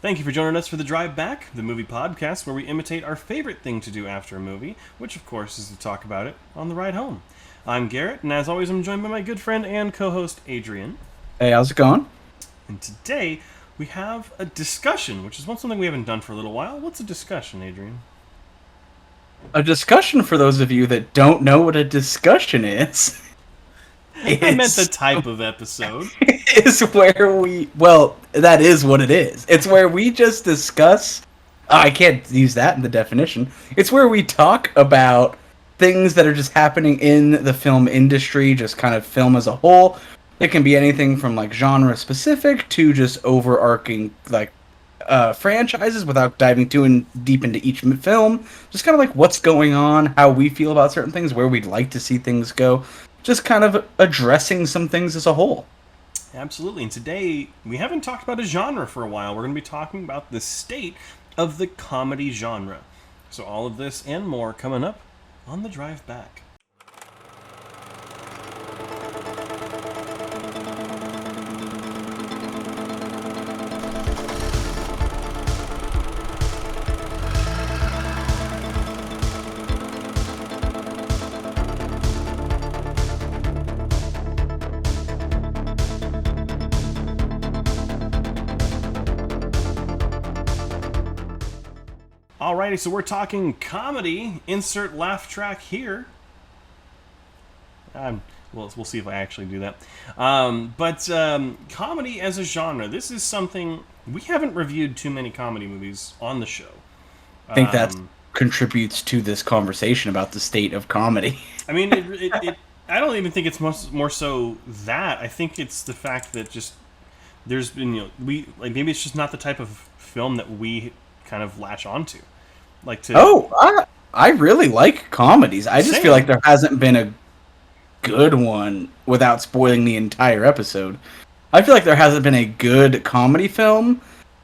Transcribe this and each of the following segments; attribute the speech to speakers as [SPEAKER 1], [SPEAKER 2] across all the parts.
[SPEAKER 1] Thank you for joining us for The Drive Back, the movie podcast where we imitate our favorite thing to do after a movie, which of course is to talk about it on the ride home. I'm Garrett, and as always, I'm joined by my good friend and co host, Adrian.
[SPEAKER 2] Hey, how's it going?
[SPEAKER 1] And today we have a discussion, which is something we haven't done for a little while. What's a discussion, Adrian?
[SPEAKER 2] A discussion, for those of you that don't know what a discussion is,
[SPEAKER 1] I meant the
[SPEAKER 2] is,
[SPEAKER 1] type of episode.
[SPEAKER 2] is where well, that is what it is. It's where we just discuss. I can't use that in the definition. It's where we talk about things that are just happening in the film industry, just kind of film as a whole. It can be anything from like genre specific to just overarching like franchises without diving deep into each film. Just kind of like what's going on, how we feel about certain things, where we'd like to see things go. Just kind of addressing some things as a whole.
[SPEAKER 1] Absolutely. And today we haven't talked about a genre for a while. We're going to be talking about the state of the comedy genre. So all of this and more coming up on The Drive Back. Alrighty, so we're talking comedy. Insert laugh track here. We'll see if I actually do that. But comedy as a genre, this is something we haven't reviewed too many comedy movies on the show.
[SPEAKER 2] I think that contributes to this conversation about the state of comedy.
[SPEAKER 1] I mean, I don't even think it's more so that. I think it's the fact that just there's been maybe it's just not the type of film that we kind of latch onto.
[SPEAKER 2] I really like comedies. I just feel like there hasn't been a good one without spoiling the entire episode. I feel like there hasn't been a good comedy film.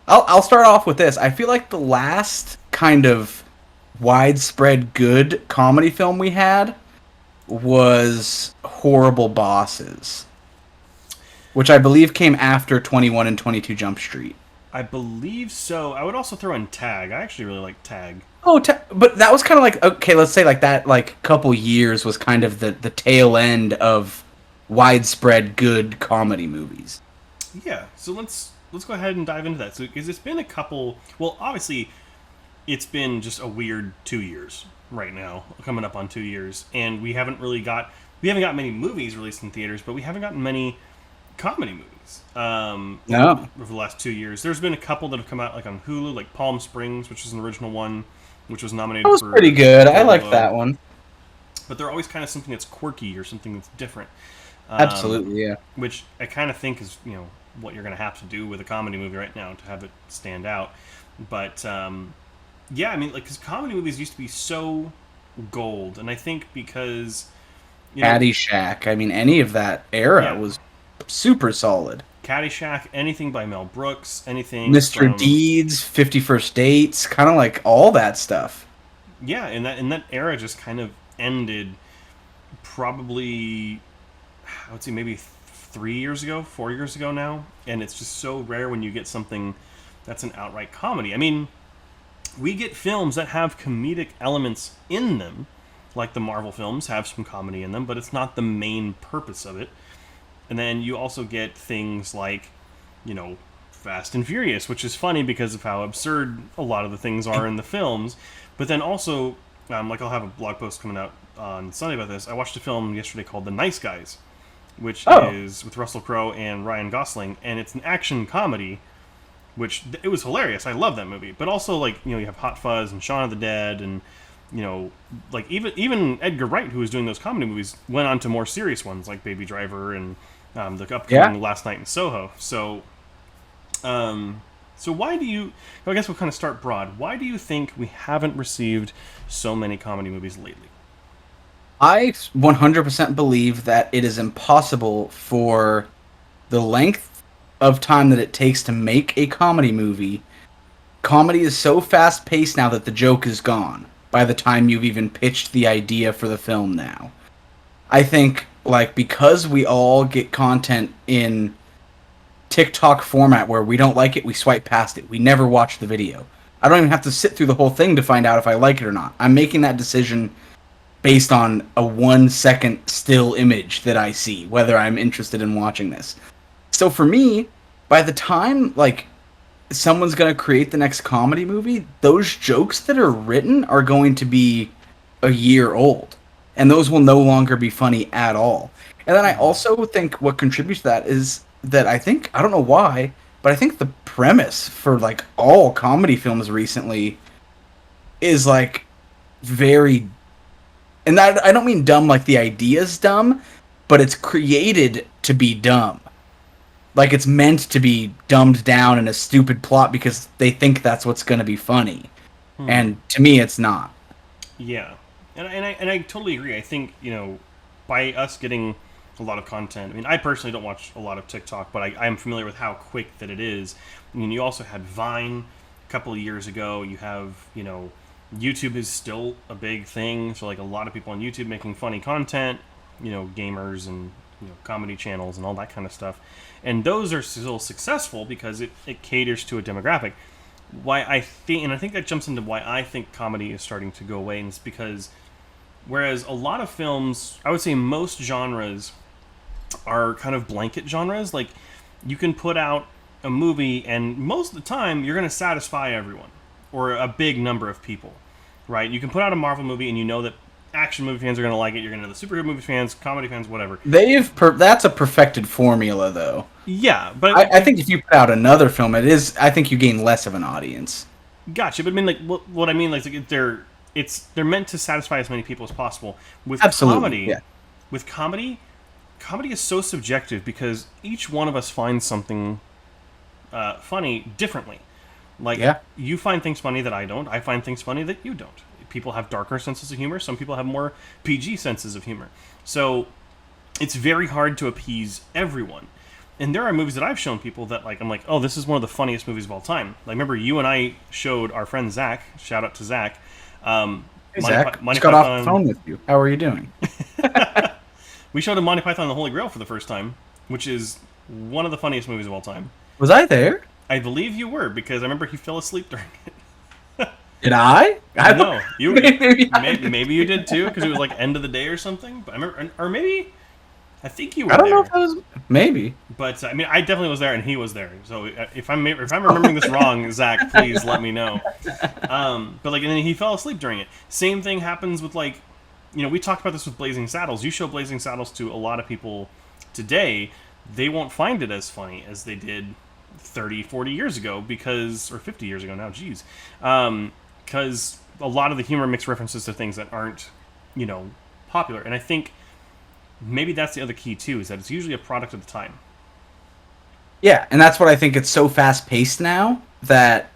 [SPEAKER 2] I'll start off with this. I feel like the last kind of widespread good comedy film we had was Horrible Bosses, which I believe came after 21 and 22 Jump Street.
[SPEAKER 1] I believe so. I would also throw in Tag. I actually really like Tag.
[SPEAKER 2] Oh, but that was kind of like, okay, let's say like that, like couple years was kind of the tail end of widespread good comedy movies.
[SPEAKER 1] Yeah, so let's go ahead and dive into that. So, because it's been a couple. Well, obviously, it's been just a weird 2 years right now, coming up on 2 years, and we haven't got many movies released in theaters, but we haven't gotten many comedy movies.
[SPEAKER 2] No.
[SPEAKER 1] Over the last 2 years, there's been a couple that have come out like on Hulu, like Palm Springs, which is an original one, which was nominated.
[SPEAKER 2] That was
[SPEAKER 1] for
[SPEAKER 2] pretty good. I liked that one.
[SPEAKER 1] But they're always kind of something that's quirky or something that's different.
[SPEAKER 2] Absolutely, yeah.
[SPEAKER 1] Which I kind of think is what you're going to have to do with a comedy movie right now to have it stand out. But yeah, I mean, like, because comedy movies used to be so gold, and I think because
[SPEAKER 2] Caddyshack, I mean, any of that era was super solid.
[SPEAKER 1] Caddyshack, anything by Mel Brooks, anything
[SPEAKER 2] Mr. Deeds, 50 First Dates, kind of like all that stuff.
[SPEAKER 1] Yeah, and that era just kind of ended probably, I would say maybe 4 years ago now, and it's just so rare when you get something that's an outright comedy. I mean, we get films that have comedic elements in them, like the Marvel films have some comedy in them, but it's not the main purpose of it. And then you also get things like, Fast and Furious, which is funny because of how absurd a lot of the things are in the films. But then also, like I'll have a blog post coming out on Sunday about this. I watched a film yesterday called The Nice Guys, which is with Russell Crowe and Ryan Gosling, and it's an action comedy, which it was hilarious. I love that movie. But also, like, you have Hot Fuzz and Shaun of the Dead, and like even Edgar Wright, who was doing those comedy movies, went on to more serious ones like Baby Driver and the upcoming Last Night in Soho. So, why do you? I guess we'll kind of start broad. Why do you think we haven't received so many comedy movies lately?
[SPEAKER 2] I 100% believe that it is impossible for the length of time that it takes to make a comedy movie. Comedy is so fast-paced now that the joke is gone by the time you've even pitched the idea for the film now. I think, like, because we all get content in TikTok format where we don't like it, we swipe past it. We never watch the video. I don't even have to sit through the whole thing to find out if I like it or not. I'm making that decision based on a 1 second still image that I see, whether I'm interested in watching this. So for me, by the time like someone's going to create the next comedy movie, those jokes that are written are going to be a year old. And those will no longer be funny at all. And then I also think what contributes to that is that I don't know why, but I think the premise for like all comedy films recently is like very, and that, I don't mean dumb like the idea's dumb, but it's created to be dumb. Like it's meant to be dumbed down in a stupid plot because they think that's what's going to be funny. And to me, it's not.
[SPEAKER 1] Yeah, and I totally agree. I think, by us getting a lot of content. I mean, I personally don't watch a lot of TikTok, but I'm familiar with how quick that it is. I mean, you also had Vine a couple of years ago. You have, YouTube is still a big thing. So like a lot of people on YouTube making funny content, gamers and comedy channels and all that kind of stuff. And those are still successful because it caters to a demographic. Why I think that jumps into why I think comedy is starting to go away, and it's because whereas a lot of films, I would say most genres are kind of blanket genres. Like you can put out a movie and most of the time you're going to satisfy everyone or a big number of people, right? You can put out a Marvel movie and you know that action movie fans are going to like it. You're going to know the superhero movie fans, comedy fans, whatever.
[SPEAKER 2] That's a perfected formula, though.
[SPEAKER 1] Yeah, but
[SPEAKER 2] I think if you put out another film, I think you gain less of an audience.
[SPEAKER 1] Gotcha, but I mean, like, what I mean, like, they're meant to satisfy as many people as possible. With
[SPEAKER 2] Absolutely,
[SPEAKER 1] comedy,
[SPEAKER 2] yeah.
[SPEAKER 1] with comedy is so subjective because each one of us finds something funny differently. Like,
[SPEAKER 2] Yeah.
[SPEAKER 1] you find things funny that I don't. I find things funny that you don't. People have darker senses of humor. Some people have more PG senses of humor. So it's very hard to appease everyone. And there are movies that I've shown people that I'm like, oh, this is one of the funniest movies of all time. Like, remember you and I showed our friend Zach. Shout out to Zach.
[SPEAKER 2] Hey, Zach, just got off the phone with you. How are you doing?
[SPEAKER 1] We showed him Monty Python and the Holy Grail for the first time, which is one of the funniest movies of all time.
[SPEAKER 2] Was I there?
[SPEAKER 1] I believe you were, because I remember he fell asleep during it.
[SPEAKER 2] Did I?
[SPEAKER 1] I don't know. Maybe you did too, because it was like end of the day or something. But I remember, or maybe I think you were.
[SPEAKER 2] I don't know
[SPEAKER 1] there.
[SPEAKER 2] if I was. Maybe.
[SPEAKER 1] But I mean, I definitely was there, and he was there. So if I'm remembering this wrong, Zach, please let me know. But and then he fell asleep during it. Same thing happens with we talked about this with Blazing Saddles. You show Blazing Saddles to a lot of people today, they won't find it as funny as they did 30, 40 years ago or 50 years ago now, geez. Because a lot of the humor makes references to things that aren't, popular. And I think maybe that's the other key, too, is that it's usually a product of the time.
[SPEAKER 2] Yeah, and that's what I think. It's so fast-paced now that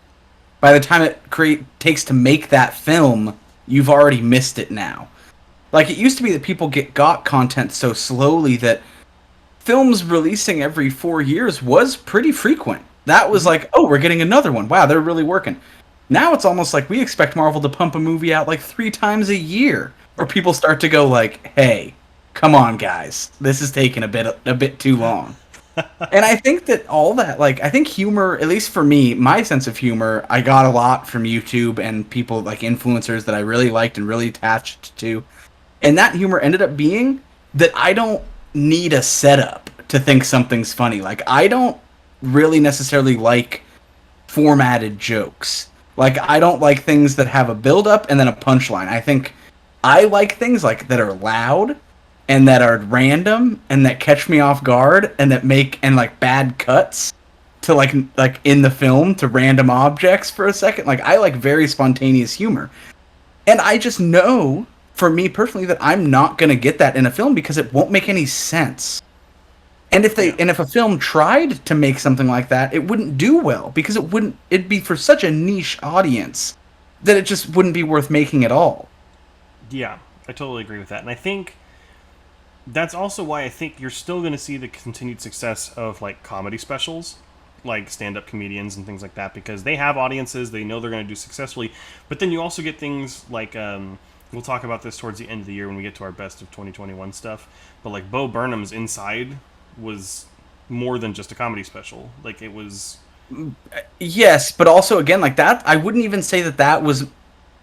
[SPEAKER 2] by the time it takes to make that film, you've already missed it now. Like, it used to be that people got content so slowly that films releasing every 4 years was pretty frequent. That was like, oh, we're getting another one. Wow, they're really working. Now it's almost like we expect Marvel to pump a movie out 3 times a year, or people start to go hey, come on, guys, this is taking a bit too long. And I think that all that, I think humor, at least for me, my sense of humor, I got a lot from YouTube and people influencers that I really liked and really attached to. And that humor ended up being that I don't need a setup to think something's funny. I don't really necessarily like formatted jokes. I don't like things that have a build-up and then a punchline. I think I like things that are loud and that are random and that catch me off guard and that make bad cuts to in the film to random objects for a second. I like very spontaneous humor. And I just know, for me personally, that I'm not going to get that in a film because it won't make any sense. And if a film tried to make something like that, it wouldn't do well because it'd be for such a niche audience that it just wouldn't be worth making at all.
[SPEAKER 1] Yeah, I totally agree with that. And I think that's also why I think you're still going to see the continued success of comedy specials, like stand-up comedians and things like that, because they have audiences, they know they're going to do successfully. But then you also get things like we'll talk about this towards the end of the year when we get to our best of 2021 stuff. But Bo Burnham's Inside was more than just a comedy special. Like it was.
[SPEAKER 2] Yes, but also again, like that, I wouldn't even say that was.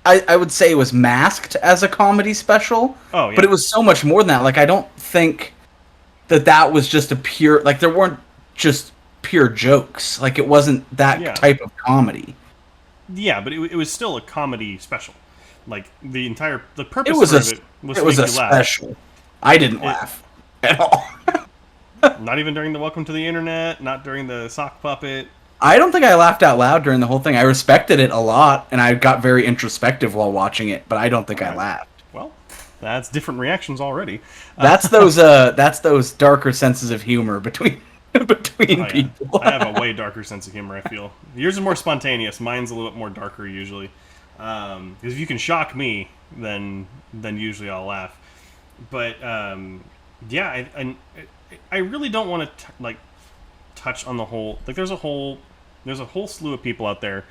[SPEAKER 2] I would say it was masked as a comedy special.
[SPEAKER 1] Oh
[SPEAKER 2] But
[SPEAKER 1] yeah.
[SPEAKER 2] it was so much more than that. Like I don't think that was just a pure, like there weren't just pure jokes. Like it wasn't that
[SPEAKER 1] Yeah.
[SPEAKER 2] type of comedy.
[SPEAKER 1] Yeah, but it was still a comedy special. Like the
[SPEAKER 2] It
[SPEAKER 1] purpose
[SPEAKER 2] was
[SPEAKER 1] of it was
[SPEAKER 2] it
[SPEAKER 1] to
[SPEAKER 2] was
[SPEAKER 1] make
[SPEAKER 2] a
[SPEAKER 1] you laugh.
[SPEAKER 2] special. I didn't
[SPEAKER 1] It,
[SPEAKER 2] laugh at all.
[SPEAKER 1] not even during the Welcome to the Internet, not during the sock puppet.
[SPEAKER 2] I don't think I laughed out loud during the whole thing. I respected it a lot, and I got very introspective while watching it, but I don't think I
[SPEAKER 1] Alright.
[SPEAKER 2] laughed.
[SPEAKER 1] Well, that's different reactions already.
[SPEAKER 2] That's those darker senses of humor between between
[SPEAKER 1] Oh yeah,
[SPEAKER 2] people.
[SPEAKER 1] I have a way darker sense of humor. I feel yours is more spontaneous. Mine's a little bit more darker usually. Because if you can shock me, then usually I'll laugh. But yeah, I really don't want to like touch on the whole. Like there's a whole slew of people out there.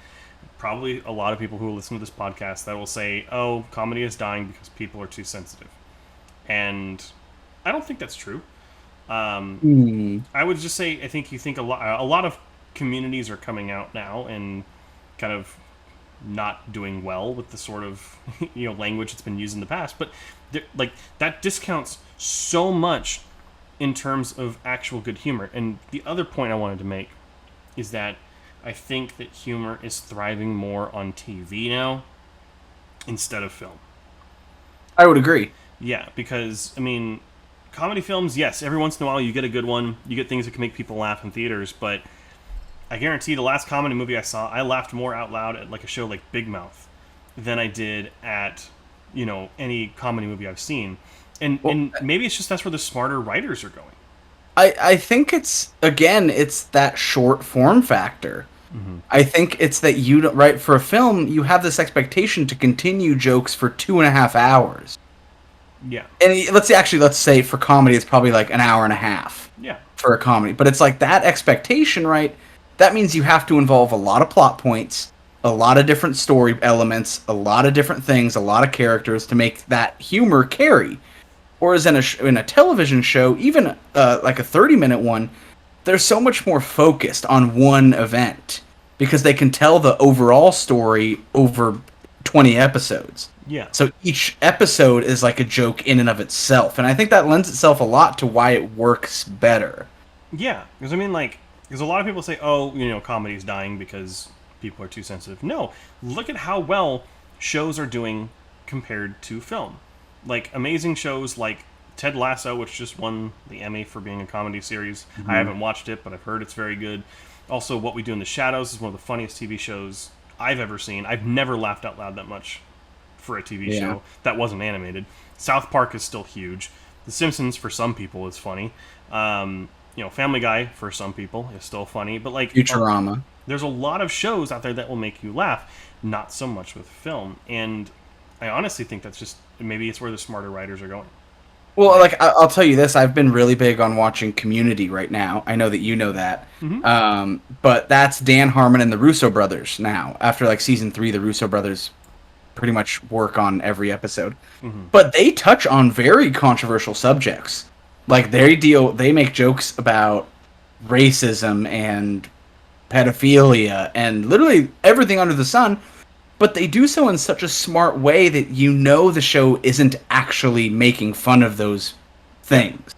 [SPEAKER 1] Probably a lot of people who listen to this podcast that will say, "Oh, comedy is dying because people are too sensitive," and I don't think that's true. I would just say I think you think a lot of communities are coming out now and kind of not doing well with the sort of language that's been used in the past, but like that discounts so much in terms of actual good humor. And the other point I wanted to make is that I think that humor is thriving more on TV now instead of film.
[SPEAKER 2] I would agree.
[SPEAKER 1] Yeah, because I mean, comedy films, yes, every once in a while you get a good one, you get things that can make people laugh in theaters, but I guarantee the last comedy movie I saw, I laughed more out loud at like a show like Big Mouth than I did at any comedy movie I've seen. And maybe it's just that's where the smarter writers are going.
[SPEAKER 2] I think it's that short form factor. I think it's that you don't, right, for a film you have this expectation to continue jokes for 2.5 hours.
[SPEAKER 1] Yeah.
[SPEAKER 2] And let's say for comedy it's probably like an hour and a half.
[SPEAKER 1] Yeah.
[SPEAKER 2] For a comedy, but it's like that expectation, right? That means you have to involve a lot of plot points, a lot of different story elements, a lot of different things, a lot of characters to make that humor carry. Whereas in a television show, even like a 30-minute one, they're so much more focused on one event because they can tell the overall story over 20 episodes.
[SPEAKER 1] Yeah.
[SPEAKER 2] So each episode is like a joke in and of itself, and I think that lends itself a lot to why it works better.
[SPEAKER 1] Yeah, because I mean, because a lot of people say, "Oh, comedy's dying because people are too sensitive." No, look at how well shows are doing compared to film. Like amazing shows like Ted Lasso, which just won the Emmy for being a comedy series. I haven't watched it, but I've heard it's very good. Also, What We Do in the Shadows is one of the funniest TV shows I've ever seen. I've never laughed out loud that much for a TV show that wasn't animated. South Park is still huge. The Simpsons, for some people, is funny. Family Guy, for some people, is still funny. But like
[SPEAKER 2] Futurama.
[SPEAKER 1] There's a lot of shows out there that will make you laugh. Not so much with film. And I honestly think that's just, maybe it's where the smarter writers are going.
[SPEAKER 2] Well, like I'll tell you this, I've been really big on watching Community right now. I know that you know that, but that's Dan Harmon and the Russo brothers now. After like season 3, the Russo brothers pretty much work on every episode, but they touch on very controversial subjects. Like they make jokes about racism and pedophilia and literally everything under the sun. But they do so in such a smart way that the show isn't actually making fun of those things.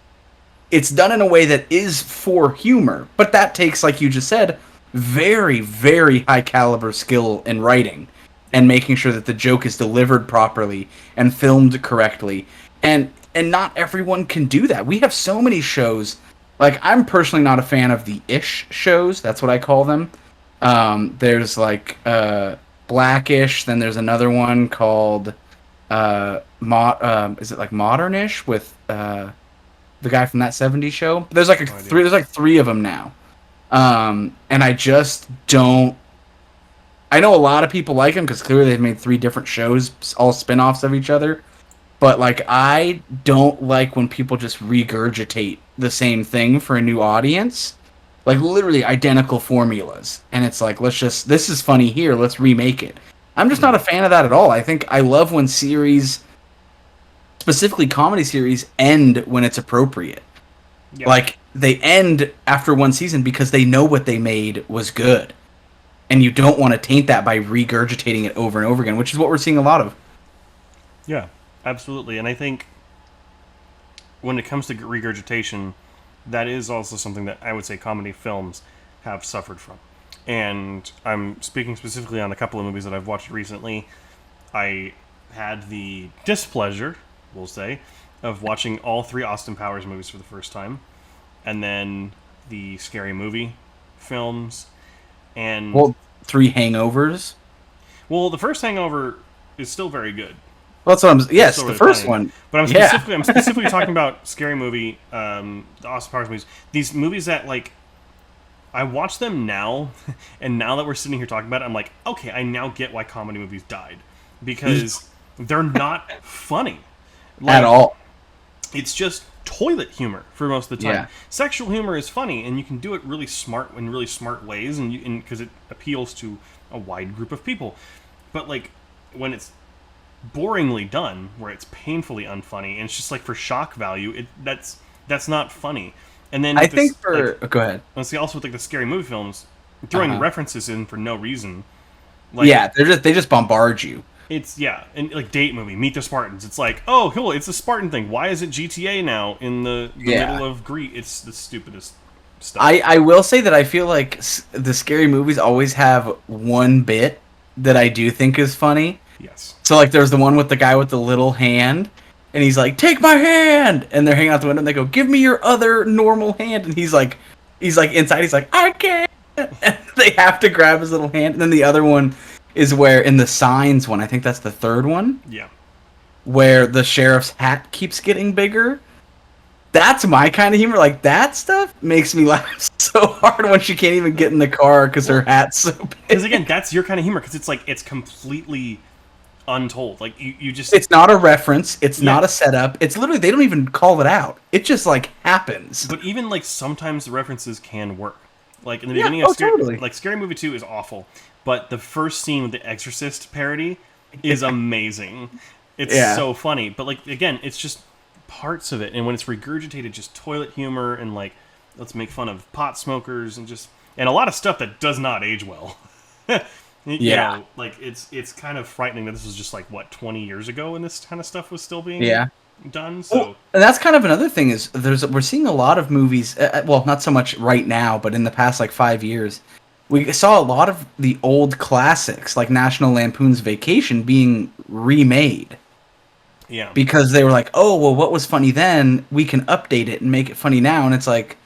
[SPEAKER 2] It's done in a way that is for humor, but that takes, like you just said, very, very high caliber skill in writing and making sure that the joke is delivered properly and filmed correctly. And not everyone can do that. We have so many shows. Like, I'm personally not a fan of the ish shows. That's what I call them. There's like Blackish, then there's another one called is it like Modernish with the guy from that 70s show? There's like three of them now. And I just don't. I know a lot of people like them because clearly they've made 3 different shows, all spin-offs of each other. But like, I don't like when people just regurgitate the same thing for a new audience. Like, literally identical formulas. And it's like, this is funny here, let's remake it. I'm just not a fan of that at all. I love when series, specifically comedy series, end when it's appropriate. Yeah. Like, they end after one season because they know what they made was good, and you don't want to taint that by regurgitating it over and over again, which is what we're seeing a lot of.
[SPEAKER 1] Yeah, absolutely. And I think when it comes to regurgitation, that is also something that I would say comedy films have suffered from. And I'm speaking specifically on a couple of movies that I've watched recently. I had the displeasure, we'll say, of watching all three Austin Powers movies for the first time, and then the Scary Movie films, and
[SPEAKER 2] Well, three hangovers.
[SPEAKER 1] well, the first Hangover is still very good.
[SPEAKER 2] Well, that's what I'm.
[SPEAKER 1] It's
[SPEAKER 2] Yes,
[SPEAKER 1] still
[SPEAKER 2] the
[SPEAKER 1] really
[SPEAKER 2] first
[SPEAKER 1] funny.
[SPEAKER 2] one.
[SPEAKER 1] But
[SPEAKER 2] Yeah.
[SPEAKER 1] I'm specifically talking about Scary Movie, the Austin Powers movies. These movies that like I watch them now, and now that we're sitting here talking about it, I'm like, okay, I now get why comedy movies died because they're not funny.
[SPEAKER 2] At
[SPEAKER 1] Like
[SPEAKER 2] all.
[SPEAKER 1] it's just toilet humor for most of the time.
[SPEAKER 2] Yeah.
[SPEAKER 1] Sexual humor is funny, and you can do it really smart in really smart ways, and because it appeals to a wide group of people. But like when it's boringly done, where it's painfully unfunny, and it's just like for shock value, that's not funny. And then
[SPEAKER 2] I
[SPEAKER 1] with this,
[SPEAKER 2] think for
[SPEAKER 1] like,
[SPEAKER 2] go ahead.
[SPEAKER 1] let's see, also with like the scary movie films, throwing
[SPEAKER 2] Uh-huh.
[SPEAKER 1] references in for no reason, like
[SPEAKER 2] Yeah, they just bombard you.
[SPEAKER 1] it's yeah, and like date movie, Meet the Spartans. It's like, oh, cool, it's a Spartan thing. Why is it GTA now in the
[SPEAKER 2] Yeah.
[SPEAKER 1] middle of Greece? It's the stupidest stuff.
[SPEAKER 2] I will say that I feel like the scary movies always have one bit that I do think is funny.
[SPEAKER 1] Yes.
[SPEAKER 2] So like there's the one with the guy with the little hand, and he's like, "Take my hand," and they're hanging out the window, and they go, "Give me your other normal hand," and he's like inside, he's like, "I can't," and they have to grab his little hand, and then the other one is where in the Signs one, I think that's the third one,
[SPEAKER 1] Yeah.
[SPEAKER 2] where the sheriff's hat keeps getting bigger. That's my kind of humor. Like that stuff makes me laugh so hard when she can't even get in the car because her hat's so big.
[SPEAKER 1] Because again, that's your kind of humor. Because it's like it's completely untold. Like you just
[SPEAKER 2] It's not a reference. It's
[SPEAKER 1] Yeah.
[SPEAKER 2] not a setup. It's literally they don't even call it out. It just like happens.
[SPEAKER 1] But even like sometimes the references can work. Like in the
[SPEAKER 2] Yeah,
[SPEAKER 1] beginning of
[SPEAKER 2] oh,
[SPEAKER 1] Scary,
[SPEAKER 2] totally.
[SPEAKER 1] like Scary Movie 2 is awful, but the first scene with the Exorcist parody is amazing. It's
[SPEAKER 2] Yeah.
[SPEAKER 1] so funny. But like again, it's just parts of it, and when it's regurgitated, just toilet humor and like let's make fun of pot smokers and a lot of stuff that does not age well. You
[SPEAKER 2] Yeah.
[SPEAKER 1] know, like it's kind of frightening that this was just like what 20 years ago, and this kind of stuff was still being
[SPEAKER 2] Yeah.
[SPEAKER 1] done. So
[SPEAKER 2] Well, and that's kind of another thing is we're seeing a lot of movies. Well, not so much right now, but in the past like 5 years, we saw a lot of the old classics like National Lampoon's Vacation being remade
[SPEAKER 1] yeah,
[SPEAKER 2] because they were like, oh well, what was funny then? We can update it and make it funny now. And it's like,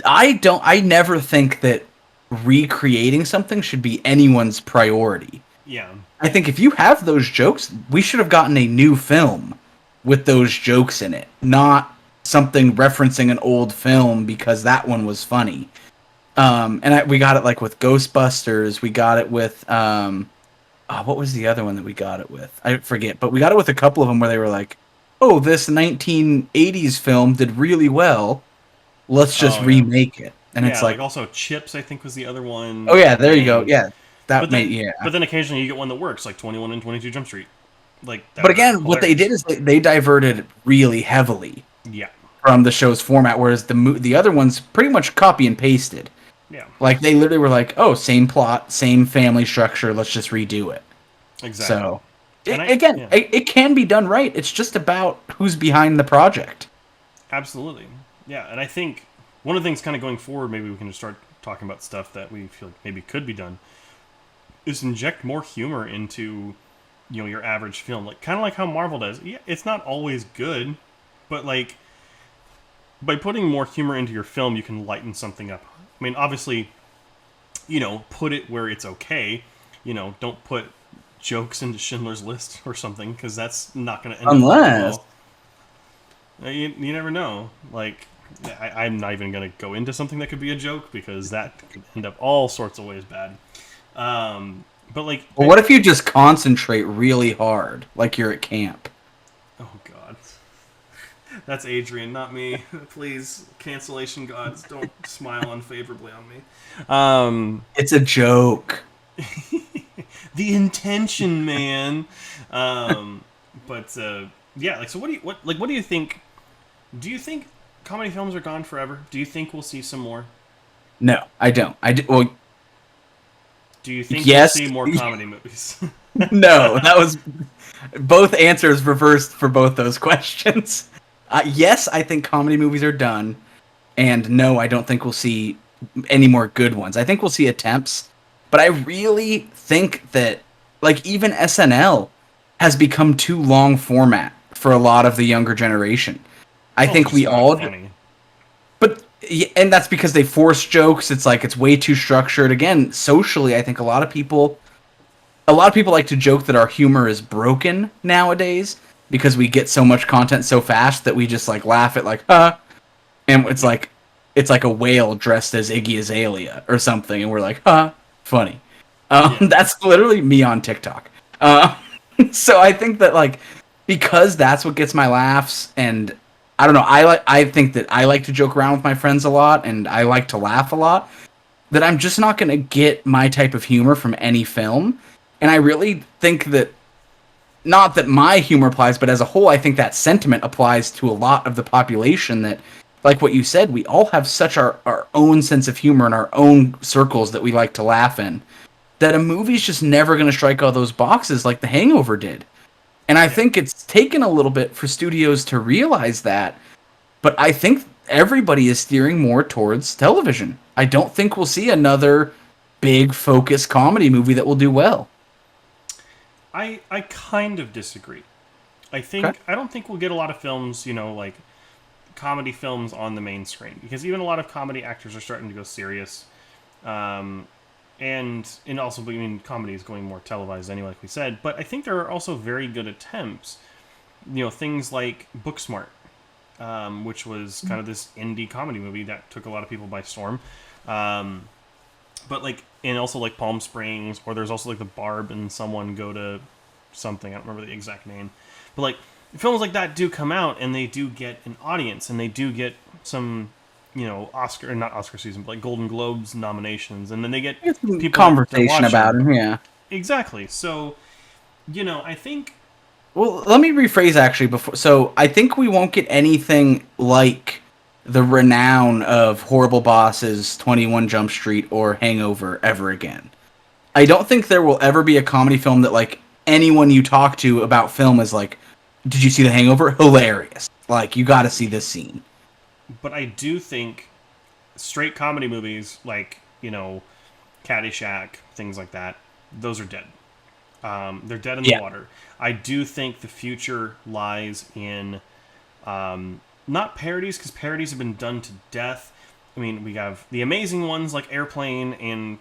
[SPEAKER 2] I never think that recreating something should be anyone's priority.
[SPEAKER 1] yeah.
[SPEAKER 2] I think if you have those jokes, we should have gotten a new film with those jokes in it, not something referencing an old film because that one was funny. We got it like with Ghostbusters. We got it with what was the other one that we got it with? I forget, but we got it with a couple of them where they were like, "Oh, this 1980s film did really well. Let's just
[SPEAKER 1] Oh, yeah.
[SPEAKER 2] remake it." And
[SPEAKER 1] Yeah,
[SPEAKER 2] it's
[SPEAKER 1] like
[SPEAKER 2] like,
[SPEAKER 1] also Chips, I think was the other one.
[SPEAKER 2] "Oh yeah, there you go.
[SPEAKER 1] And-
[SPEAKER 2] Yeah, that
[SPEAKER 1] but then,
[SPEAKER 2] made yeah."
[SPEAKER 1] But then occasionally you get one that works, like 21 and 22 Jump Street. Like, that
[SPEAKER 2] But
[SPEAKER 1] was
[SPEAKER 2] again, what they did
[SPEAKER 1] hilarious.
[SPEAKER 2] is they diverted really heavily
[SPEAKER 1] Yeah,
[SPEAKER 2] from the show's format, whereas the other ones pretty much copy and pasted.
[SPEAKER 1] yeah,
[SPEAKER 2] Like they literally were like, "Oh, same plot, same family structure. Let's just redo it."
[SPEAKER 1] exactly.
[SPEAKER 2] So,
[SPEAKER 1] And yeah.
[SPEAKER 2] it can be done right. It's just about who's behind the project.
[SPEAKER 1] Absolutely. Yeah, and I think one of the things kind of going forward, maybe we can just start talking about stuff that we feel like maybe could be done, is inject more humor into, you know, your average film. Like kind of like how Marvel does. Yeah, it's not always good, but like by putting more humor into your film, you can lighten something up. I mean, obviously, you know, put it where it's okay. You know, don't put jokes into Schindler's List or something because that's not going to end up
[SPEAKER 2] Unless-
[SPEAKER 1] well. You never know. Like, I'm not even going to go into something that could be a joke because that could end up all sorts of ways bad. But like,
[SPEAKER 2] Well, what if you just concentrate really hard, like you're at camp?
[SPEAKER 1] oh god, that's Adrian, not me. Please, cancellation gods, don't smile unfavorably on me.
[SPEAKER 2] It's a joke.
[SPEAKER 1] The intention, man. But yeah, like, so what do you think? Do you think comedy films are gone forever? Do you think we'll see some more?
[SPEAKER 2] No, I don't. Well,
[SPEAKER 1] Do you think we'll
[SPEAKER 2] yes.
[SPEAKER 1] see more comedy movies?
[SPEAKER 2] No, that was both answers reversed for both those questions. Yes, I think comedy movies are done, and no, I don't think we'll see any more good ones. I think we'll see attempts, but I really think that like even SNL has become too long format for a lot of the younger generation. I
[SPEAKER 1] It's also
[SPEAKER 2] think
[SPEAKER 1] just
[SPEAKER 2] we
[SPEAKER 1] not
[SPEAKER 2] all,
[SPEAKER 1] funny.
[SPEAKER 2] but and that's because they force jokes. It's like it's way too structured. Again, socially, I think a lot of people like to joke that our humor is broken nowadays because we get so much content so fast that we just like laugh at like and
[SPEAKER 1] Yeah.
[SPEAKER 2] it's like a whale dressed as Iggy Azalea or something, and we're like funny.
[SPEAKER 1] Yeah.
[SPEAKER 2] That's literally me on TikTok. So I think that like because that's what gets my laughs, and I don't know, I think that I like to joke around with my friends a lot, and I like to laugh a lot. That I'm just not gonna get my type of humor from any film. And I really think that not that my humor applies, but as a whole, I think that sentiment applies to a lot of the population that, like what you said, we all have such our own sense of humor in our own circles that we like to laugh in, that a movie's just never going to strike all those boxes like The Hangover did. And I
[SPEAKER 1] Yeah.
[SPEAKER 2] think it's taken a little bit for studios to realize that, but I think everybody is steering more towards television. I don't think we'll see another big focus comedy movie that will do well.
[SPEAKER 1] I kind of disagree.
[SPEAKER 2] Okay.
[SPEAKER 1] I don't think we'll get a lot of films, like comedy films on the main screen because even a lot of comedy actors are starting to go serious. Um, and also, I mean, comedy is going more televised anyway, like we said. But I think there are also very good attempts. Things like Booksmart, which was kind of this indie comedy movie that took a lot of people by storm. Um, but like, and also like Palm Springs, or there's also like the Barb and Someone Go to Something. I don't remember the exact name, but like films like that do come out and they do get an audience and they do get some, Oscar, or not Oscar season, but like Golden Globes nominations, and then they get
[SPEAKER 2] It's some
[SPEAKER 1] people that
[SPEAKER 2] conversation
[SPEAKER 1] watch
[SPEAKER 2] about
[SPEAKER 1] them.
[SPEAKER 2] him, yeah.
[SPEAKER 1] Exactly. So, I think
[SPEAKER 2] Well, let me rephrase actually before. So I think we won't get anything like the renown of Horrible Bosses, 21 Jump Street, or Hangover ever again. I don't think there will ever be a comedy film that like anyone you talk to about film is like, "Did you see The Hangover? Hilarious! Like you got to see this scene."
[SPEAKER 1] but I do think straight comedy movies like Caddyshack, things like that, those are dead. They're dead in the
[SPEAKER 2] Yeah.
[SPEAKER 1] water. I do think the future lies in not parodies, because parodies have been done to death. I mean, we have the amazing ones like Airplane and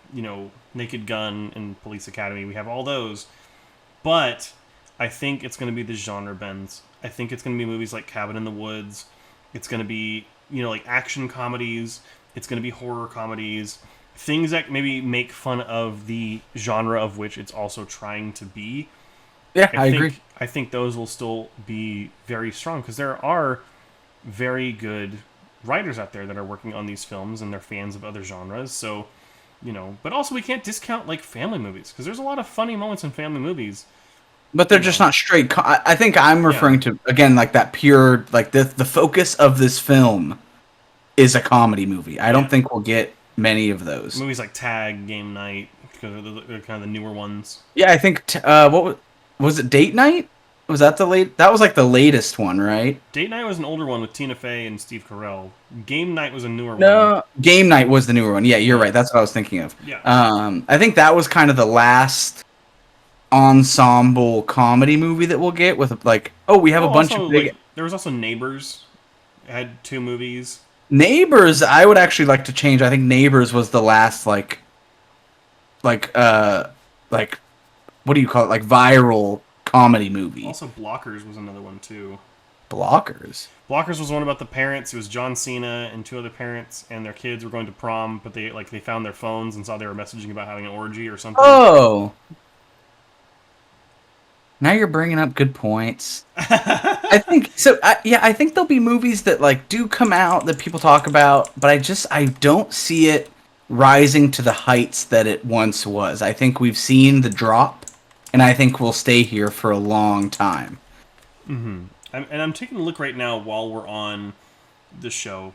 [SPEAKER 1] Naked Gun and Police Academy. We have all those, but I think it's going to be the genre bends. I think it's going to be movies like Cabin in the Woods. It's going to be like action comedies. It's going to be horror comedies. Things that maybe make fun of the genre of which it's also trying to be.
[SPEAKER 2] Yeah,
[SPEAKER 1] I
[SPEAKER 2] I agree.
[SPEAKER 1] think I think those will still be very strong because there are very good writers out there that are working on these films and they're fans of other genres. So, but also we can't discount like family movies because there's a lot of funny moments in family movies.
[SPEAKER 2] But they're
[SPEAKER 1] You
[SPEAKER 2] just
[SPEAKER 1] know,
[SPEAKER 2] not straight. I think I'm
[SPEAKER 1] yeah,
[SPEAKER 2] referring to again like that pure like the focus of this film is a comedy movie. I don't
[SPEAKER 1] yeah.
[SPEAKER 2] think we'll get many of those.
[SPEAKER 1] Movies like Tag, Game Night, because they're kind of the newer ones.
[SPEAKER 2] Yeah, I think was it Date Night? Was that the late? That was like the latest one, right?
[SPEAKER 1] Date Night was an older one with Tina Fey and Steve Carell. Game Night was a newer one.
[SPEAKER 2] No, Game Night was the newer one. Yeah, you're
[SPEAKER 1] Yeah,
[SPEAKER 2] right. That's what I was thinking of.
[SPEAKER 1] yeah.
[SPEAKER 2] I think that was kind of the last ensemble comedy movie that we'll get with like, oh, we have
[SPEAKER 1] Oh,
[SPEAKER 2] a bunch
[SPEAKER 1] also
[SPEAKER 2] of
[SPEAKER 1] like
[SPEAKER 2] big
[SPEAKER 1] there was also Neighbors. It had two movies.
[SPEAKER 2] Neighbors. I would actually like to change. I think Neighbors was the last like like what do you call it? Like viral comedy movie.
[SPEAKER 1] Also, Blockers was another one too.
[SPEAKER 2] Blockers.
[SPEAKER 1] Blockers was one about the parents. It was John Cena and two other parents, and their kids were going to prom, but they found their phones and saw they were messaging about having an orgy or something.
[SPEAKER 2] Oh, now you're bringing up good points. I think so. Yeah, I think there'll be movies that like do come out that people talk about, but I don't see it rising to the heights that it once was. I think we've seen the drop, and I think we'll stay here for a long time.
[SPEAKER 1] And I'm taking a look right now while we're on the show,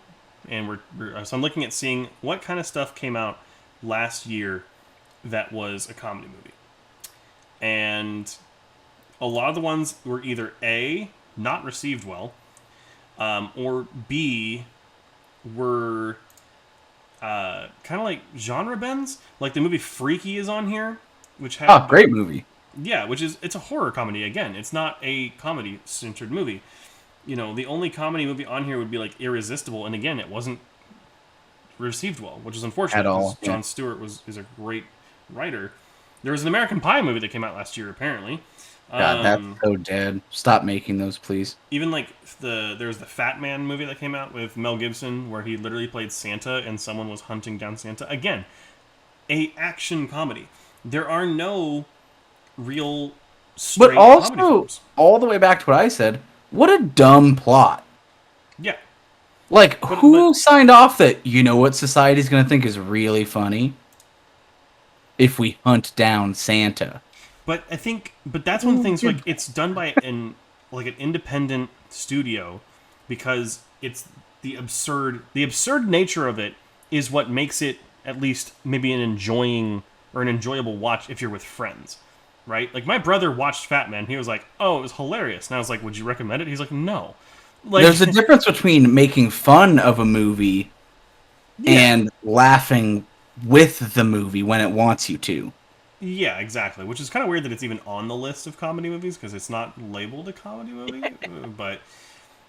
[SPEAKER 1] and so I'm looking at seeing what kind of stuff came out last year that was a comedy movie, and a lot of the ones were either A, not received well, or B, were kind of like genre bends. Like the movie Freaky is on here, which had
[SPEAKER 2] Oh, great movie.
[SPEAKER 1] yeah, it's a horror comedy again. It's not a comedy centered movie. The only comedy movie on here would be like Irresistible, and again, it wasn't received well, which is unfortunate
[SPEAKER 2] At all,
[SPEAKER 1] because Jon Stewart is a great writer. There was an American Pie movie that came out last year, apparently.
[SPEAKER 2] God, that's so dead. Stop making those, please.
[SPEAKER 1] Even like there was the Fat Man movie that came out with Mel Gibson, where he literally played Santa and someone was hunting down Santa. Again, a action comedy. There are no real straight
[SPEAKER 2] But
[SPEAKER 1] comedy
[SPEAKER 2] also,
[SPEAKER 1] films.
[SPEAKER 2] all the way back to what I said, what a dumb plot.
[SPEAKER 1] Yeah,
[SPEAKER 2] Like,
[SPEAKER 1] But-
[SPEAKER 2] who
[SPEAKER 1] but-
[SPEAKER 2] signed off that, you know what society's going to think is really funny? If we hunt down Santa.
[SPEAKER 1] but that's one of the things. Like, it's done by an independent studio, because it's the absurd nature of it is what makes it at least maybe an enjoyable watch if you're with friends, right? Like my brother watched Fat Man, he was like, "Oh, it was hilarious," and I was like, "Would you recommend it?" He's like, "No." Like,
[SPEAKER 2] There's a difference between making fun of a movie and laughing with the movie when it wants you to.
[SPEAKER 1] yeah, exactly. Which is kind of weird that it's even on the list of comedy movies because it's not labeled a comedy movie, but.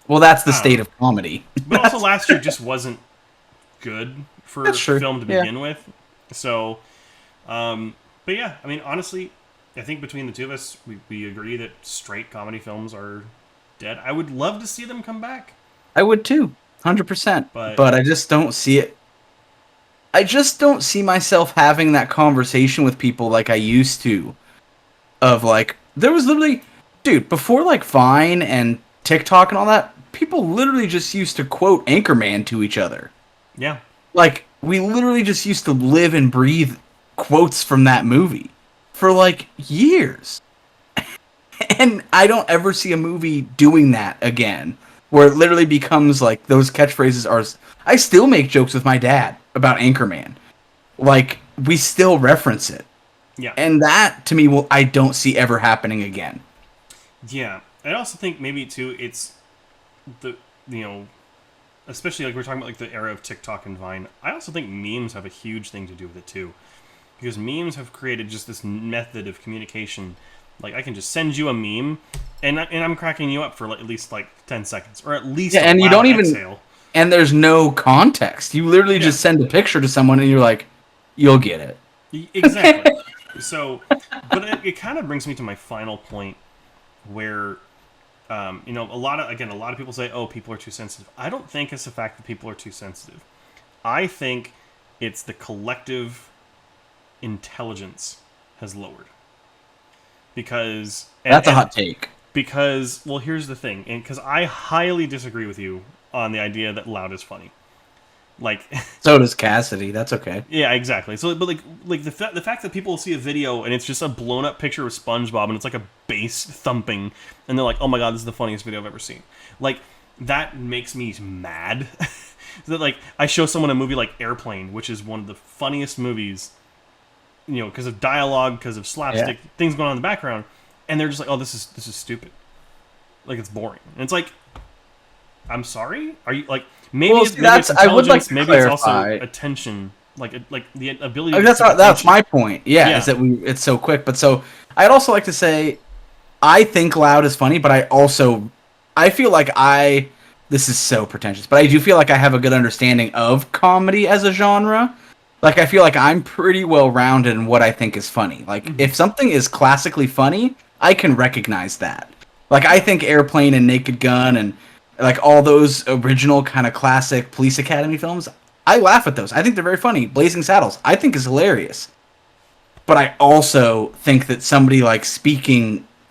[SPEAKER 2] Well, that's the
[SPEAKER 1] I don't
[SPEAKER 2] state
[SPEAKER 1] know.
[SPEAKER 2] of comedy.
[SPEAKER 1] But also, last year just wasn't good for
[SPEAKER 2] That's true.
[SPEAKER 1] film to
[SPEAKER 2] Yeah.
[SPEAKER 1] begin with. So, but yeah, I mean, honestly, I think between the two of us, we agree that straight comedy films are dead. I would love to see them come back.
[SPEAKER 2] I would too, 100%.
[SPEAKER 1] But-
[SPEAKER 2] But I just don't see it. I just don't see myself having that conversation with people like I used to. Of like, there was literally, dude, before like Vine and TikTok and all that, people literally just used to quote Anchorman to each other.
[SPEAKER 1] Yeah,
[SPEAKER 2] Like, we literally just used to live and breathe quotes from that movie for like years. And I don't ever see a movie doing that again, where it literally becomes like those catchphrases are. I still make jokes with my dad about Anchorman. Like, we still reference it.
[SPEAKER 1] yeah,
[SPEAKER 2] And that, to me, I don't see ever happening again.
[SPEAKER 1] yeah. I also think maybe too, it's the especially like we're talking about like the era of TikTok and Vine. I also think memes have a huge thing to do with it too, because memes have created just this method of communication. Like I can just send you a meme, and I'm cracking you up for at least like 10 seconds, or at least
[SPEAKER 2] Yeah, and you
[SPEAKER 1] loud
[SPEAKER 2] don't even-
[SPEAKER 1] exhale.
[SPEAKER 2] And there's no context. You literally just send a picture to someone and you're like, you'll get it.
[SPEAKER 1] Exactly. So, but it kind of brings me to my final point, where, a lot of people say, "Oh, people are too sensitive." I don't think it's the fact that people are too sensitive. I think it's the collective intelligence has lowered. Because
[SPEAKER 2] That's a hot take.
[SPEAKER 1] Because, well, here's the thing, and because I highly disagree with you on the idea that loud is funny. Like,
[SPEAKER 2] So does Cassidy. That's okay.
[SPEAKER 1] yeah, exactly. So, but like the fact that people see a video and it's just a blown up picture of SpongeBob and it's like a bass thumping, and they're like, "Oh my god, this is the funniest video I've ever seen." Like, that makes me mad. That like I show someone a movie like Airplane, which is one of the funniest movies, because of dialogue, because of slapstick things going on in the background, and they're just like, "Oh, this is stupid." Like, it's boring, and it's like, I'm sorry. Are you like maybe?
[SPEAKER 2] Well,
[SPEAKER 1] it's,
[SPEAKER 2] see,
[SPEAKER 1] maybe it's
[SPEAKER 2] I would like
[SPEAKER 1] intelligence.
[SPEAKER 2] to
[SPEAKER 1] Maybe it's also
[SPEAKER 2] clarify.
[SPEAKER 1] attention, like the ability.
[SPEAKER 2] I mean,
[SPEAKER 1] to
[SPEAKER 2] that's
[SPEAKER 1] attention.
[SPEAKER 2] my point. Yeah,
[SPEAKER 1] Yeah.
[SPEAKER 2] is that it's so quick. But so I'd also like to say, I think loud is funny, but I feel like this is so pretentious, but I do feel like I have a good understanding of comedy as a genre. Like, I feel like I'm pretty well rounded in what I think is funny. Like, if something is classically funny, I can recognize that. Like, I think Airplane and Naked Gun and like all those original kind of classic Police Academy films, I laugh at those. I think they're very funny. Blazing Saddles, I think is hilarious. But I also think that somebody like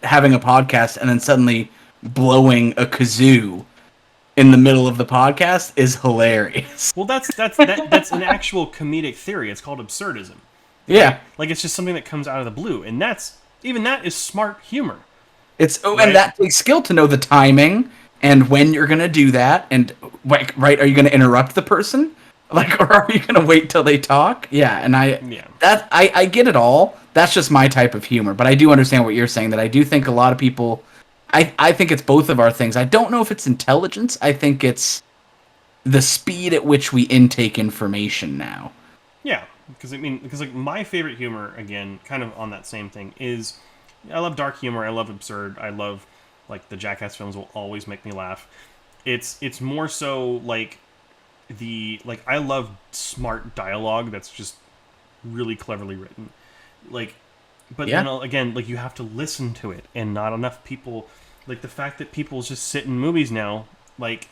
[SPEAKER 2] having a podcast and then suddenly blowing a kazoo in the middle of the podcast is hilarious.
[SPEAKER 1] Well, that's an actual comedic theory. It's called absurdism.
[SPEAKER 2] Yeah.
[SPEAKER 1] Like, it's just something that comes out of the blue, and that is smart humor.
[SPEAKER 2] It's
[SPEAKER 1] Right.
[SPEAKER 2] and that takes skill to know the timing and when you're gonna do that, and like, right, are you gonna interrupt the person, like, or are you gonna wait till they talk? Yeah, and I get it all. That's just my type of humor, but I do understand what you're saying. That I do think a lot of people, I think it's both of our things. I don't know if it's intelligence. I think it's the speed at which we intake information now.
[SPEAKER 1] Yeah, because like my favorite humor, again, kind of on that same thing, is I love dark humor. I love absurd. I love like the Jackass films will always make me laugh. It's more so like I love smart dialogue that's just really cleverly written. Like, but then again, like you have to listen to it, and not enough people. Like the fact that people just sit in movies now, like.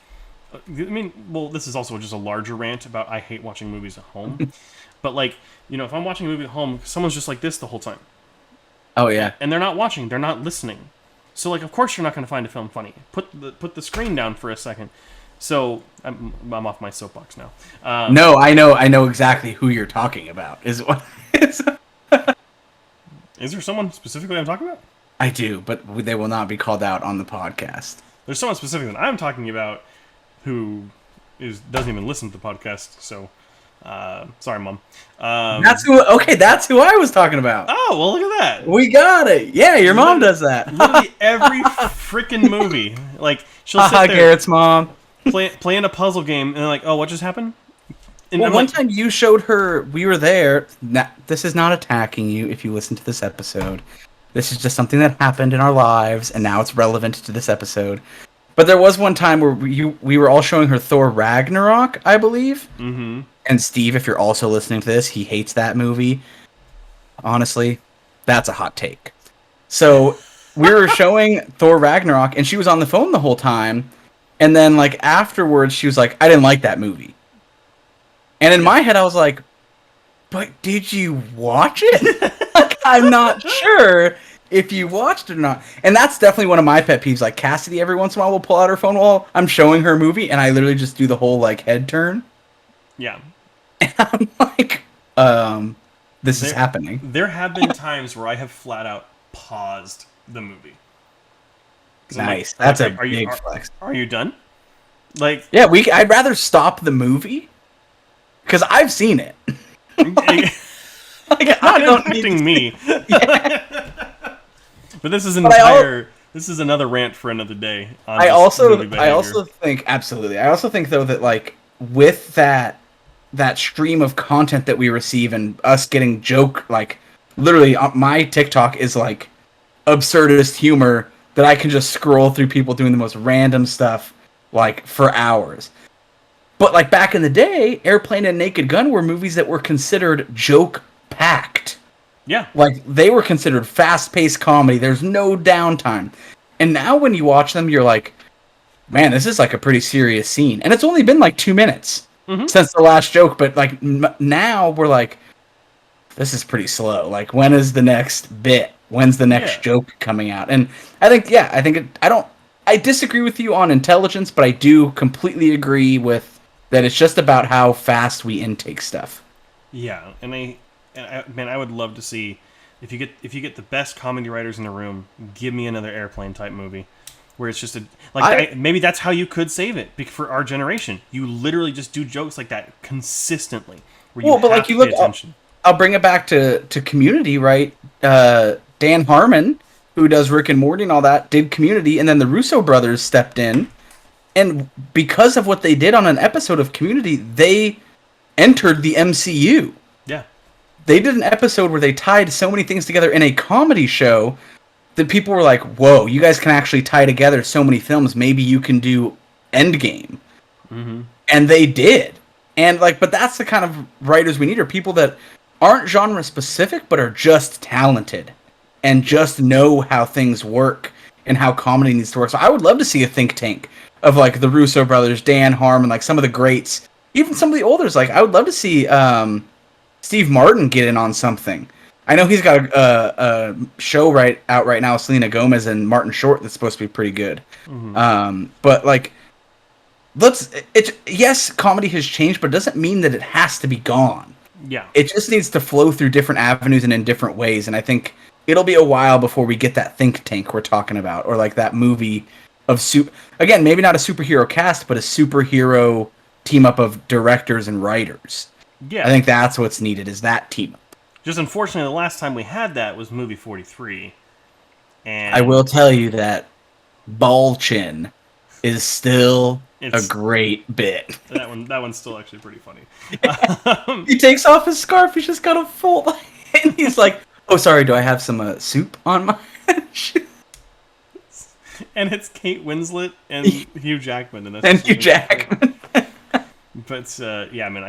[SPEAKER 1] Well, this is also just a larger rant about I hate watching movies at home. But, like, if I'm watching a movie at home, someone's just like this the whole time.
[SPEAKER 2] Oh, yeah.
[SPEAKER 1] And they're not watching. They're not listening. So, like, of course you're not going to find a film funny. Put the screen down for a second. So, I'm off my soapbox now.
[SPEAKER 2] No, I know exactly who you're talking about. Is
[SPEAKER 1] there someone specifically I'm talking about?
[SPEAKER 2] I do, but they will not be called out on the podcast.
[SPEAKER 1] There's someone specific that I'm talking about who doesn't even listen to the podcast, so sorry, Mom.
[SPEAKER 2] That's who I was talking about.
[SPEAKER 1] Oh, well, look at that.
[SPEAKER 2] We got it. Yeah, your mom does that.
[SPEAKER 1] Literally every freaking movie. Like, she'll sit there,
[SPEAKER 2] Garrett's mom.
[SPEAKER 1] playing a puzzle game, and like, oh, what just happened? And
[SPEAKER 2] one time you showed her, we were there. This is not attacking you if you listen to this episode. This is just something that happened in our lives, and now it's relevant to this episode. But there was one time where we were all showing her Thor Ragnarok, I believe.
[SPEAKER 1] Mm-hmm.
[SPEAKER 2] And Steve, if you're also listening to this, he hates that movie. Honestly, that's a hot take. So we were showing Thor Ragnarok, and she was on the phone the whole time. And then, like, afterwards, she was like, I didn't like that movie. And in my head, I was like, but did you watch it? Like, I'm not sure if you watched it or not. And that's definitely one of my pet peeves. Like, Cassidy every once in a while will pull out her phone while I'm showing her a movie, and I literally just do the whole, like, head turn.
[SPEAKER 1] Yeah.
[SPEAKER 2] And I'm like, this is happening.
[SPEAKER 1] There have been times where I have flat out paused the movie.
[SPEAKER 2] Nice. Like, that's a big flex.
[SPEAKER 1] Are you done? Like,
[SPEAKER 2] yeah, I'd rather stop the movie, because I've seen it.
[SPEAKER 1] Like, not impacting me. But this is this is another rant for another day.
[SPEAKER 2] I also think though that, like, with that stream of content that we receive and us getting like, literally my TikTok is like absurdist humor that I can just scroll through people doing the most random stuff, like, for hours. But, like, back in the day, Airplane and Naked Gun were movies that were considered joke-packed.
[SPEAKER 1] Yeah.
[SPEAKER 2] Like, they were considered fast-paced comedy. There's no downtime. And now when you watch them, you're like, man, this is, like, a pretty serious scene. And it's only been, like, 2 minutes since the last joke. But, like, now we're like, this is pretty slow. Like, when is the next bit? When's the next joke coming out? And I think, I disagree with you on intelligence, but I do completely agree with that it's just about how fast we intake stuff.
[SPEAKER 1] Yeah, and I would love to see if you get the best comedy writers in the room, give me another Airplane type movie where it's just maybe that's how you could save it for our generation. You literally just do jokes like that consistently. Where you have to pay attention.
[SPEAKER 2] I'll bring it back to Community, right? Dan Harmon, who does Rick and Morty and all that, did Community, and then the Russo brothers stepped in. And because of what they did on an episode of Community, they entered the MCU.
[SPEAKER 1] Yeah.
[SPEAKER 2] They did an episode where they tied so many things together in a comedy show that people were like, whoa, you guys can actually tie together so many films. Maybe you can do Endgame.
[SPEAKER 1] Mm-hmm.
[SPEAKER 2] And they did. And, like, but that's the kind of writers we need, are people that aren't genre specific, but are just talented and just know how things work and how comedy needs to work. So I would love to see a think tank of, like, the Russo brothers, Dan Harmon, like, some of the greats, even some of the olders. Like, I would love to see Steve Martin get in on something. I know he's got a show out right now with Selena Gomez and Martin Short that's supposed to be pretty good. Mm-hmm. But, like, yes, comedy has changed, but it doesn't mean that it has to be gone.
[SPEAKER 1] Yeah.
[SPEAKER 2] It just needs to flow through different avenues and in different ways, and I think it'll be a while before we get that think tank we're talking about, or, like, that movie again, maybe not a superhero cast, but a superhero team up of directors and writers.
[SPEAKER 1] Yeah.
[SPEAKER 2] I think that's what's needed, is that team up.
[SPEAKER 1] Just unfortunately, the last time we had that was movie 43. And
[SPEAKER 2] I will tell you that Ball Chin is still a great bit.
[SPEAKER 1] That one's still actually pretty funny.
[SPEAKER 2] He takes off his scarf, he's just got a full... And he's like, oh, sorry, do I have some soup on my...
[SPEAKER 1] And it's Kate Winslet and Hugh Jackman.
[SPEAKER 2] And Hugh Jackman.
[SPEAKER 1] But, yeah, I mean,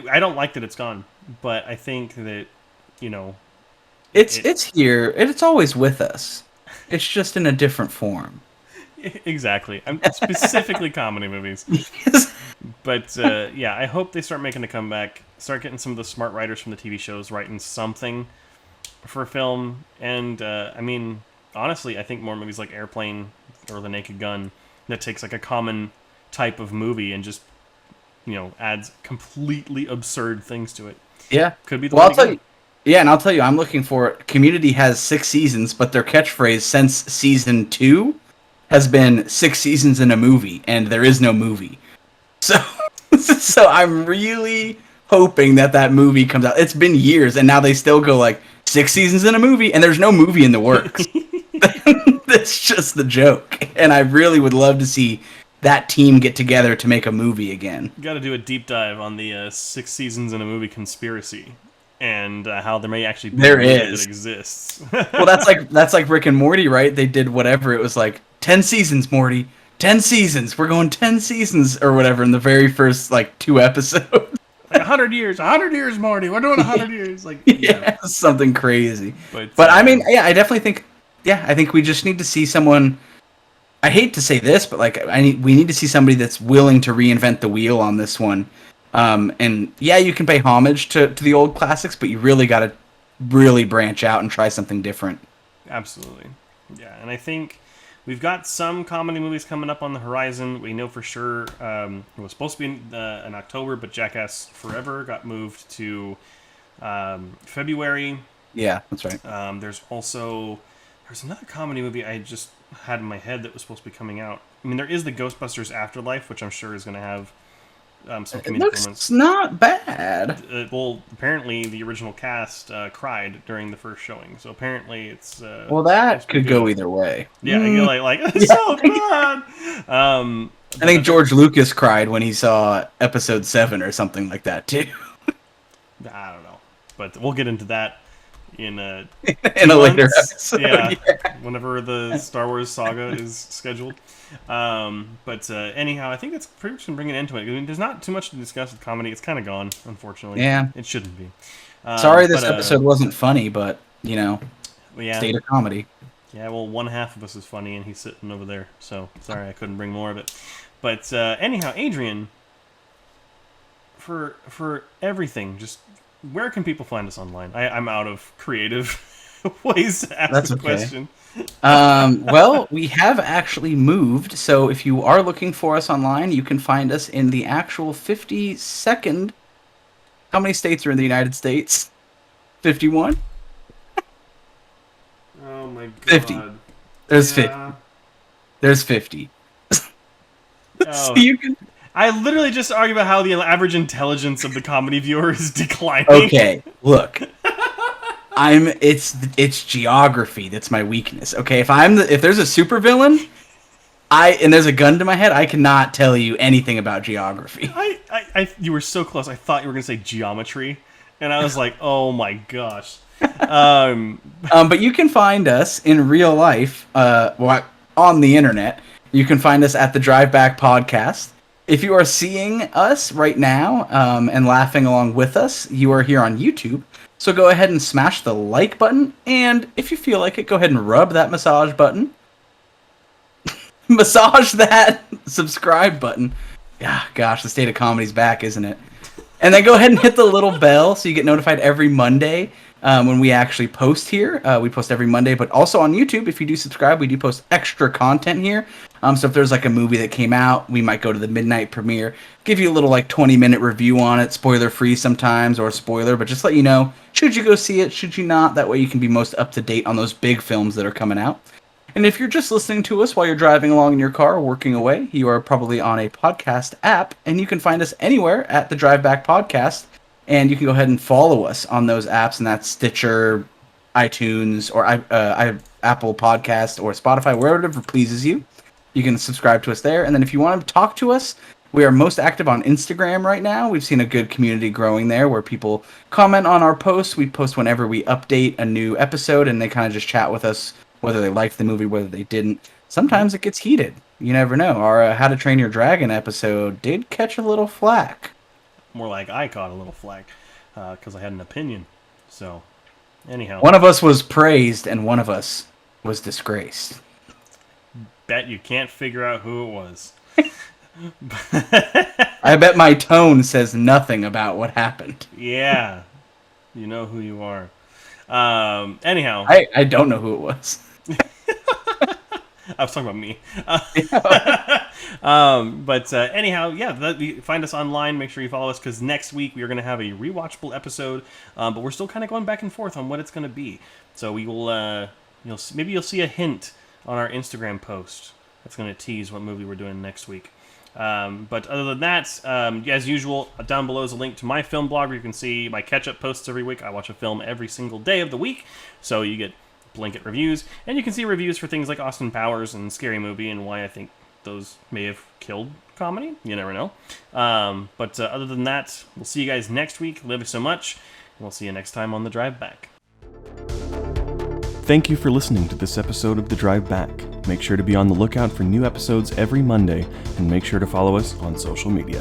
[SPEAKER 1] I don't like that it's gone. But I think that, you know...
[SPEAKER 2] It's here, and it's always with us. It's just in a different form.
[SPEAKER 1] Exactly. I'm specifically comedy movies. But, yeah, I hope they start making a comeback. Start getting some of the smart writers from the TV shows writing something for film. And, I mean, honestly, I think more movies like Airplane or The Naked Gun that takes, like, a common type of movie and just, you know, adds completely absurd things to it.
[SPEAKER 2] Yeah.
[SPEAKER 1] Could be the way to go.
[SPEAKER 2] Yeah, and I'll tell you, I'm looking for it. Community has 6 seasons, but their catchphrase since season 2 has been 6 seasons in a movie, and there is no movie. So, so I'm really hoping that movie comes out. It's been years, and now they still go like 6 seasons in a movie, and there's no movie in the works. That's just the joke, and I really would love to see that team get together to make a movie again.
[SPEAKER 1] Got to do a deep dive on the 6 seasons in a movie conspiracy. And how there may actually be
[SPEAKER 2] there
[SPEAKER 1] a movie
[SPEAKER 2] is
[SPEAKER 1] that exists.
[SPEAKER 2] Well, that's like Rick and Morty, right? They did whatever. It was like 10 seasons, Morty. 10 seasons. We're going 10 seasons or whatever in the very first like 2 episodes.
[SPEAKER 1] Like 100 years. 100 years, Morty. We're doing 100 years. Like
[SPEAKER 2] yeah, something crazy. But I mean, yeah, I definitely think. Yeah, I think we just need to see someone. I hate to say this, but like we need to see somebody that's willing to reinvent the wheel on this one. And yeah, you can pay homage to the old classics, but you really got to really branch out and try something different.
[SPEAKER 1] Absolutely. Yeah, and I think we've got some comedy movies coming up on the horizon. We know for sure it was supposed to be in October, but Jackass Forever got moved to February.
[SPEAKER 2] Yeah, that's right.
[SPEAKER 1] There's another comedy movie I just had in my head that was supposed to be coming out. I mean, there is the Ghostbusters Afterlife, which I'm sure is going to have some comedic moments.
[SPEAKER 2] It's not bad.
[SPEAKER 1] Well, apparently the original cast cried during the first showing, so apparently it's.
[SPEAKER 2] Well, that could go either way.
[SPEAKER 1] Yeah, you're like it's so bad.
[SPEAKER 2] I think George Lucas cried when he saw Episode 7 or something like that too.
[SPEAKER 1] I don't know, but we'll get into that in a
[SPEAKER 2] later episode.
[SPEAKER 1] Yeah, whenever the Star Wars saga is scheduled. But anyhow, I think that's pretty much going to bring it into it. I mean, there's not too much to discuss with comedy. It's kind of gone, unfortunately.
[SPEAKER 2] Yeah.
[SPEAKER 1] It shouldn't be.
[SPEAKER 2] Sorry this episode wasn't funny, but, you know, state of comedy.
[SPEAKER 1] Yeah, well, one half of us is funny, and he's sitting over there. So, sorry I couldn't bring more of it. But anyhow, Adrian, for everything, just where can people find us online? I'm out of creative ways to ask the question.
[SPEAKER 2] Well, we have actually moved, so if you are looking for us online, you can find us in the actual 52nd. How many states are in the United States? 51?
[SPEAKER 1] Oh my god.
[SPEAKER 2] 50. There's 50. There's 50. So you can...
[SPEAKER 1] I literally just argue about how the average intelligence of the comedy viewer is declining.
[SPEAKER 2] Okay, look. It's geography that's my weakness. Okay, if there's a supervillain, and there's a gun to my head, I cannot tell you anything about geography.
[SPEAKER 1] You were so close. I thought you were gonna say geometry, and I was like, oh my gosh.
[SPEAKER 2] But you can find us in real life, on the internet. You can find us at the Drive Back Podcast. If you are seeing us right now and laughing along with us, you are here on YouTube. So go ahead and smash the like button, and if you feel like it, go ahead and rub that massage button. Massage that subscribe button. Yeah, gosh, the state of comedy's back, isn't it? And then go ahead and hit the little bell so you get notified every Monday when we actually post here. We post every Monday, but also on YouTube, if you do subscribe, we do post extra content here. So if there's like a movie that came out, we might go to the midnight premiere, give you a little like 20-minute review on it, spoiler free sometimes, or spoiler, but just let you know, should you go see it, should you not? That way you can be most up to date on those big films that are coming out. And if you're just listening to us while you're driving along in your car or working away, you are probably on a podcast app, and you can find us anywhere at the Drive Back Podcast. And you can go ahead and follow us on those apps, and that's Stitcher, iTunes, or Apple Podcast, or Spotify, wherever pleases you. You can subscribe to us there. And then if you want to talk to us, we are most active on Instagram right now. We've seen a good community growing there where people comment on our posts. We post whenever we update a new episode, and they kind of just chat with us, whether they liked the movie, whether they didn't. Sometimes it gets heated. You never know. Our How to Train Your Dragon episode did catch a little flack.
[SPEAKER 1] More like I caught a little flack because I had an opinion. So, anyhow.
[SPEAKER 2] One of us was praised and one of us was disgraced.
[SPEAKER 1] Bet you can't figure out who it was.
[SPEAKER 2] I bet my tone says nothing about what happened.
[SPEAKER 1] Yeah. You know who you are. Anyhow.
[SPEAKER 2] I don't know who it was.
[SPEAKER 1] I was talking about me. Anyhow, yeah, find us online. Make sure you follow us because next week we are going to have a rewatchable episode. But we're still kind of going back and forth on what it's going to be. So we will, maybe you'll see a hint on our Instagram post. That's going to tease what movie we're doing next week. But other than that, as usual, down below is a link to my film blog where you can see my catch-up posts every week. I watch a film every single day of the week, so you get blanket reviews, and you can see reviews for things like Austin Powers and Scary Movie and why I think those may have killed comedy. You never know. But other than that, we'll see you guys next week. Love you so much, and we'll see you next time on The Drive Back. Thank you for listening to this episode of The Drive Back. Make sure to be on the lookout for new episodes every Monday, and make sure to follow us on social media.